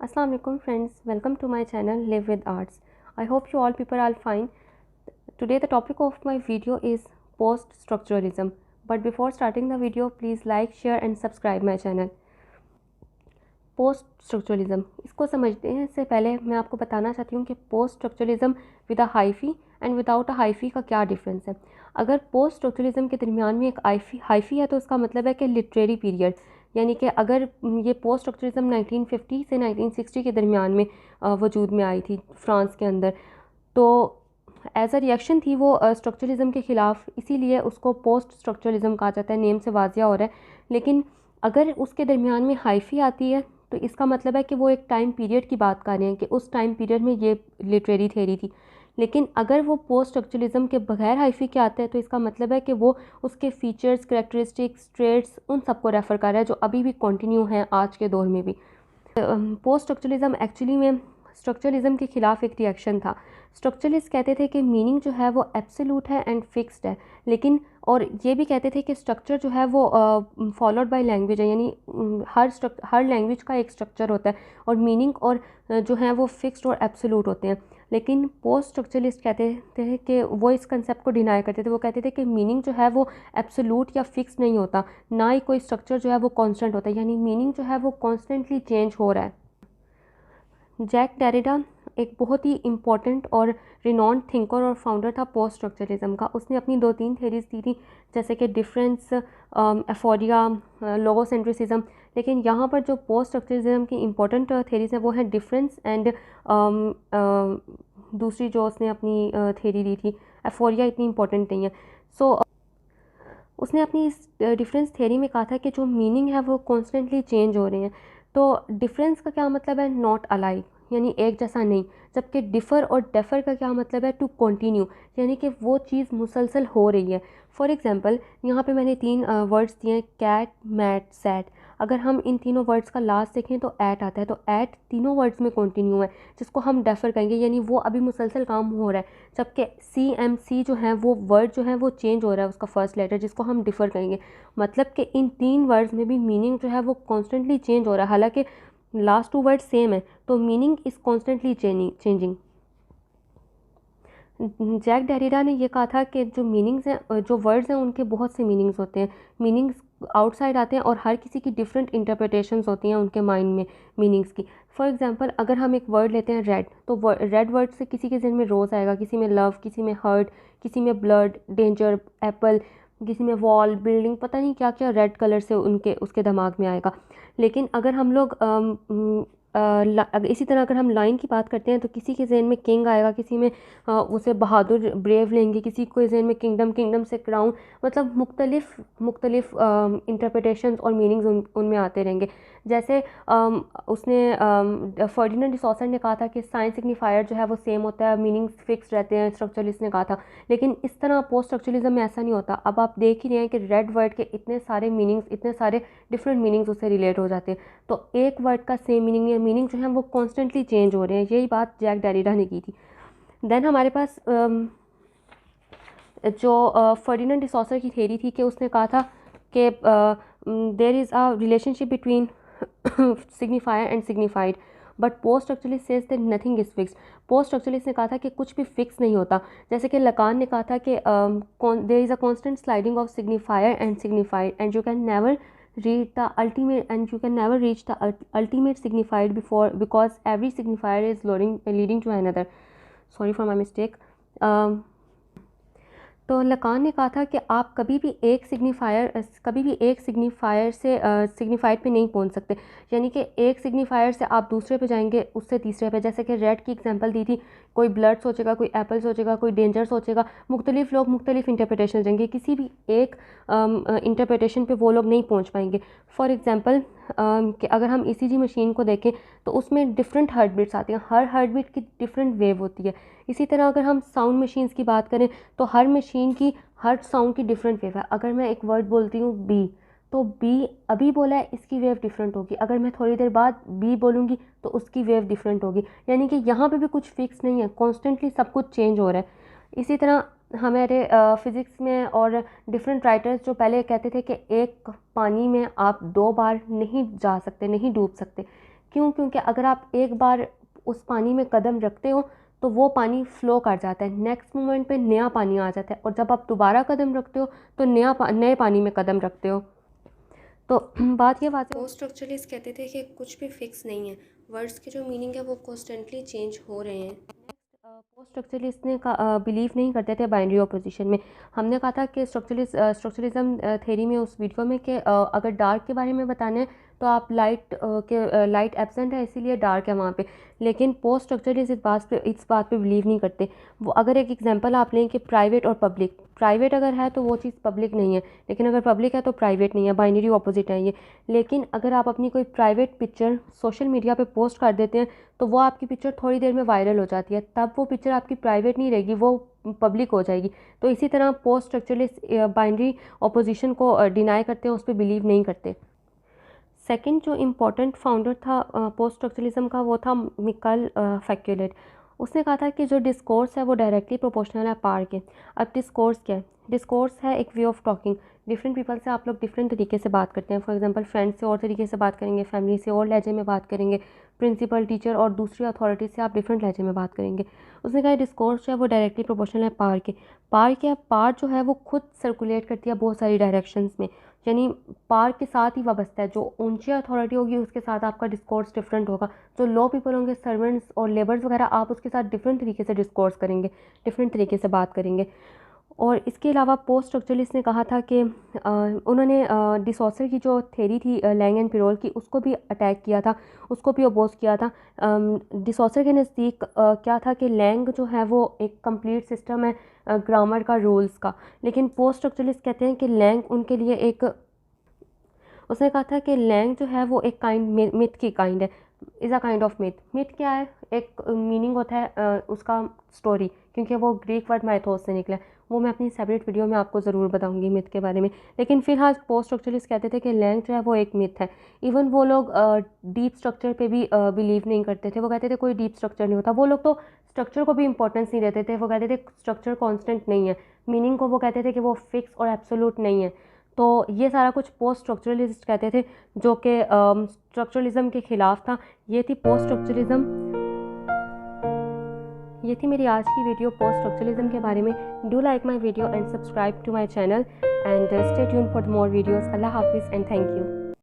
Assalamu alaikum friends, welcome to my channel Live with Arts. I hope you all people are fine. Today the topic of my video is post-structuralism. But before starting the video, please like, share and subscribe my channel. Post structuralism इसको समझने से पहले मैं आपको बताना चाहती हूँ कि post structuralism with a hyphae and without a hyphae का क्या डिफरेंस है। अगर पोस्ट स्ट्रक्चरलिज्म के दरमियान में एक हाइफी है तो उसका मतलब है कि लिटरेरी पीरियड, यानी कि अगर ये पोस्ट स्ट्रक्चरलिज्म 1950 से 1960 के दरमियान में वजूद में आई थी फ्रांस के अंदर, तो एज अ रिएक्शन थी वो स्ट्रक्चरलिज्म के ख़िलाफ़, इसीलिए उसको पोस्ट स्ट्रक्चरलिज्म कहा जाता है। नेम से वाजिया हो रहा है। लेकिन अगर उसके दरमियान में हाइफी आती है तो इसका मतलब है कि वो एक टाइम पीरियड की बात कर रहे हैं कि उस टाइम पीरियड में ये लिटरेरी थ्योरी थी। लेकिन अगर वो पोस्ट स्ट्रक्चरलिज्म के बगैर हाइफी के आते हैं तो इसका मतलब है कि वो उसके फीचर्स, करैक्टरिस्टिक्स, ट्रेड्स उन सबको रेफ़र कर रहा है जो अभी भी कंटिन्यू हैं आज के दौर में भी। पोस्ट स्ट्रक्चरलिज्म एक्चुअली में स्ट्रक्चरलिज्म के ख़िलाफ़ एक रिएक्शन था। स्ट्रक्चरलिस्ट कहते थे कि मीनिंग जो है वो एब्सोल्यूट है एंड फिक्स्ड है, लेकिन और ये भी कहते थे कि स्ट्रक्चर जो है वो फॉलोड बाय लैंग्वेज है, यानी हर लैंग्वेज का एक स्ट्रक्चर होता है और मीनिंग और जो है वो फिक्स्ड और एब्सोल्यूट होते हैं। लेकिन पोस्ट स्ट्रक्चरलिस्ट कहते थे कि वो इस कंसेप्ट को डिनाई करते थे। वो कहते थे कि मीनिंग जो है वो एब्सोल्यूट या फिक्स नहीं होता, ना ही कोई स्ट्रक्चर जो है वो कांस्टेंट होता है, यानी मीनिंग जो है वो कॉन्स्टेंटली चेंज हो रहा है। जैक डेरिडा एक बहुत ही इम्पॉर्टेंट और रिनॉन्ड थिंकर और फाउंडर था पोस्ट स्ट्रक्चरलिज्म का। उसने अपनी 2-3 थेरीज दी थी, जैसे कि डिफरेंस, एफोरिया, लोगोसेंट्रिसिज्म। लेकिन यहाँ पर जो पोस्ट स्ट्रक्चरलिज्म की इम्पॉर्टेंट थेरीज है वो है डिफरेंस एंड दूसरी जो उसने अपनी थेरी दी थी एफोरिया इतनी इम्पॉर्टेंट नहीं है। सो उसने अपनी इस डिफरेंस थेरी में कहा था कि जो मीनिंग है वो कॉन्स्टेंटली चेंज हो रहे हैं। तो डिफरेंस का क्या मतलब है? नॉट अलाइक, यानी एक जैसा नहीं। जबकि डिफ़र और डेफर का क्या मतलब है? टू कंटिन्यू, यानी कि वो चीज़ मुसलसल हो रही है। फॉर एग्जांपल यहाँ पे मैंने 3 वर्ड्स दिए हैं, कैट, मैट, सैट। अगर हम इन तीनों वर्ड्स का लास्ट देखें तो ऐट आता है, तो ऐट तीनों वर्ड्स में कंटिन्यू है, जिसको हम डेफर कहेंगे, यानी वो अभी मुसलसल काम हो रहा है। जबकि CMC जो है वो वर्ड जो है वो चेंज हो रहा है, उसका फर्स्ट लेटर, जिसको हम डिफ़र कहेंगे। मतलब कि इन 3 वर्ड्स में भी मीनिंग जो है वो कॉन्स्टेंटली चेंज हो रहा है, हालांकि लास्ट 2 वर्ड सेम है, तो meaning is constantly changing. Jack Derrida ने ये कहा था कि जो मीनिंग्स हैं, जो वर्ड्स हैं, उनके बहुत से मीनिंग्स होते हैं। मीनिंग्स आउटसाइड आते हैं और हर किसी की डिफरेंट इंटरप्रिटेशंस होती हैं उनके माइंड में मीनिंग्स की। फॉर एग्जांपल अगर हम एक वर्ड लेते हैं रेड, तो रेड वर्ड से किसी के जहन में रोज़ आएगा, किसी में लव, किसी में हर्ट, किसी में ब्लड, डेंजर, एप्पल, किसी में वॉल, बिल्डिंग, पता नहीं क्या क्या रेड कलर से उसके दिमाग में आएगा। लेकिन अगर हम लोग अगर इसी तरह अगर हम लाइन की बात करते हैं तो किसी के जहन में किंग आएगा, किसी में उसे बहादुर, ब्रेव लेंगे, किसी को जहन में किंगडम, किंगडम से क्राउन, मतलब मुख्तलिफ इंटरप्रिटेशंस और मीनिंग्स उनमें आते रहेंगे। जैसे उसने फर्डिनेंड डी सॉसर ने कहा था कि साइंस सिग्निफायर जो है वो सेम होता है, मीनिंग्स फिक्स रहते हैं, स्ट्रक्चरलिस्ट ने कहा था। लेकिन इस तरह पोस्ट स्ट्रक्चरलिज्म में ऐसा नहीं होता। अब आप देख ही रहे हैं कि रेड वर्ड के इतने सारे मीनिंग्स, इतने सारे डिफरेंट मीनिंग्स उससे रिलेट हो जाते हैं। तो एक वर्ड का सेम मीनिंग नहीं है, मीनिंग जो है वो कॉन्स्टेंटली चेंज हो रहे हैं। यही बात जैक डेरिडा ने की थी। देन हमारे पास जो फर्डिनेंड डी सॉसर की थेरी थी कि उसने कहा था कि there is a relationship between signifier and signified, but post structuralist says that nothing is fixed. Post structuralist ने कहा था कि कुछ भी फिक्स नहीं होता। जैसे कि लकान ने कहा था कि there is a constant sliding of signifier and signified and you can never reach the ultimate and you can never reach the ultimate signified before, because every signifier is leading to another. Sorry for my mistake. तो Lacan ने कहा था कि आप कभी भी एक signifier से सिग्निफाइड पे नहीं पहुंच सकते, यानी कि एक सिग्निफायर से आप दूसरे पे जाएंगे, उससे तीसरे पे। जैसे कि रेड की एग्जांपल दी थी, कोई ब्लड सोचेगा, कोई एप्पल सोचेगा, कोई डेंजर सोचेगा, मुख्तलिफ लोग मुख्तलिफ इंटरप्रिटेशन देंगे, किसी भी एक इंटरप्रिटेशन पे वो लोग नहीं पहुँच पाएंगे। फॉर एग्ज़ाम्पल कि अगर हम ECG मशीन को देखें तो उसमें डिफरेंट हार्ट बीट्स आती हैं, हर हार्ट बीट की डिफरेंट वेव होती है। इसी तरह अगर हम साउंड मशीन्स की बात करें तो हर मशीन की हर साउंड की डिफरेंट वेव है। अगर मैं एक वर्ड बोलती हूँ बी, तो बी अभी बोला है, इसकी वेव डिफरेंट होगी। अगर मैं थोड़ी देर बाद बी बोलूँगी तो उसकी वेव डिफरेंट होगी। यानी कि यहाँ पे भी कुछ फिक्स नहीं है, कॉन्स्टेंटली सब कुछ चेंज हो रहा है। इसी तरह हमारे फ़िज़िक्स में और डिफरेंट राइटर्स जो पहले कहते थे कि एक पानी में आप 2 बार नहीं जा सकते, नहीं डूब सकते, क्यों? क्योंकि अगर आप एक बार उस पानी में कदम रखते हो तो वो पानी फ़्लो कर जाता है, नेक्स्ट मोमेंट पे नया पानी आ जाता है, और जब आप दोबारा कदम रखते हो तो नए पानी में कदम रखते हो। तो बात ये बात है, पोस्ट स्ट्रक्चरलिस्ट कहते थे कि कुछ भी फिक्स नहीं है, वर्ड्स के जो मीनिंग है वो कॉन्स्टेंटली चेंज हो रहे हैं। पोस्ट स्ट्रक्चरलिस्ट ने बिलीव नहीं करते थे बाइनरी ऑपोजिशन में। हमने कहा था कि स्ट्रक्चरलिज्म थ्योरी में उस वीडियो में कि अगर डार्क के बारे में बताना है तो आप लाइट एब्सेंट है इसीलिए डार्क है वहाँ पे, लेकिन पोस्ट स्ट्रक्चरलिस्ट इस बात पे बिलीव नहीं करते। वो अगर एक एग्जांपल आप लें कि प्राइवेट और पब्लिक, प्राइवेट अगर है तो वो चीज़ पब्लिक नहीं है, लेकिन अगर पब्लिक है तो प्राइवेट नहीं है, बाइनरी ऑपोजिट है ये। लेकिन अगर आप अपनी कोई प्राइवेट पिक्चर सोशल मीडिया पे पोस्ट कर देते हैं तो वो आपकी पिक्चर थोड़ी देर में वायरल हो जाती है, तब वो पिक्चर आपकी प्राइवेट नहीं रहेगी, वो पब्लिक हो जाएगी। तो इसी तरह पोस्ट स्ट्रक्चरलिस्ट बाइनरी ऑपोजिशन को डिनाई करते हैं, उस पर बिलीव नहीं करते। सेकंड जो इम्पोर्टेंट फाउंडर था पोस्ट स्ट्रक्चरलिज्म का वो था मिकाइल फैक्यूलेट। उसने कहा था कि जो डिस्कोर्स है वो डायरेक्टली प्रोपोर्शनल है पार के। अब डिस्कोर्स क्या है? डिस्कोर्स है एक way of talking. Different people से आप लोग डिफरेंट तरीके से बात करते हैं। फॉर एग्जांपल फ्रेंड्स से और तरीके से बात करेंगे, फैमिली से और लहजे में बात करेंगे, प्रिंसिपल टीचर और दूसरी अथॉरिटी से आप डिफरेंट लहजे में बात करेंगे। उसने कहा डिस्कोर्स जो है वो डायरेक्टली प्रोपोर्शनल है पार के। पार क्या? पार जो है वो खुद सर्कुलेट करती है बहुत सारी डायरेक्शंस में, यानी पार के साथ ही वाबस्ता है। जो ऊंची अथॉरिटी होगी उसके साथ आपका डिस्कोर्स डिफरेंट होगा, जो लो पीपल होंगे, सर्वेंट्स और लेबर्स वगैरह, आप उसके साथ डिफरेंट तरीके से डिस्कोर्स करेंगे, डिफरेंट तरीके से बात करेंगे। और इसके अलावा पोस्ट स्ट्रक्चरलिस्ट ने कहा था कि उन्होंने डिसॉसर की जो थ्योरी थी लैंग एंड पिरोल की, उसको भी अटैक किया था, उसको भी अपोज किया था। डिसॉसर के नज़दीक क्या था कि लैंग जो है वो एक कंप्लीट सिस्टम है ग्रामर का, रूल्स का, लेकिन पोस्ट स्ट्रक्चरलिस्ट कहते हैं कि लैंग उनके लिए एक, उसने कहा था कि लैंग जो है वो एक काइंड मिथ की काइंड है, is a kind of myth. Myth क्या है? एक मीनिंग होता है उसका स्टोरी, क्योंकि वो ग्रीक वर्ड माइथोस से निकला है। वो मैं अपनी सेपरेट वीडियो में आपको ज़रूर बताऊंगी मिथ के बारे में। लेकिन फिलहाल पोस्ट स्ट्रक्चरलिस्ट कहते थे कि लैंग जो है वो एक मिथ है। इवन वो लोग डीप स्ट्रक्चर पे भी बिलीव नहीं करते थे। वो कहते थे कोई डीप स्ट्रक्चर नहीं होता। वो लोग तो स्ट्रक्चर को भी इंपॉर्टेंस नहीं देते थे। वो कहते थे स्ट्रक्चर कॉन्स्टेंट नहीं है, मीनिंग को वो कहते थे कि वो फिक्स और एब्सोल्यूट नहीं है। तो ये सारा कुछ पोस्ट स्ट्रक्चरलिस्ट कहते थे, जो कि स्ट्रक्चरलिज्म के ख़िलाफ़ था। ये थी पोस्ट स्ट्रक्चरलिज्म। ये थी मेरी आज की वीडियो पोस्ट स्ट्रक्चरलिज्म के बारे में। Do like my video and subscribe to my channel and stay tuned for more videos. अल्लाह हाफिज़ एंड थैंक यू।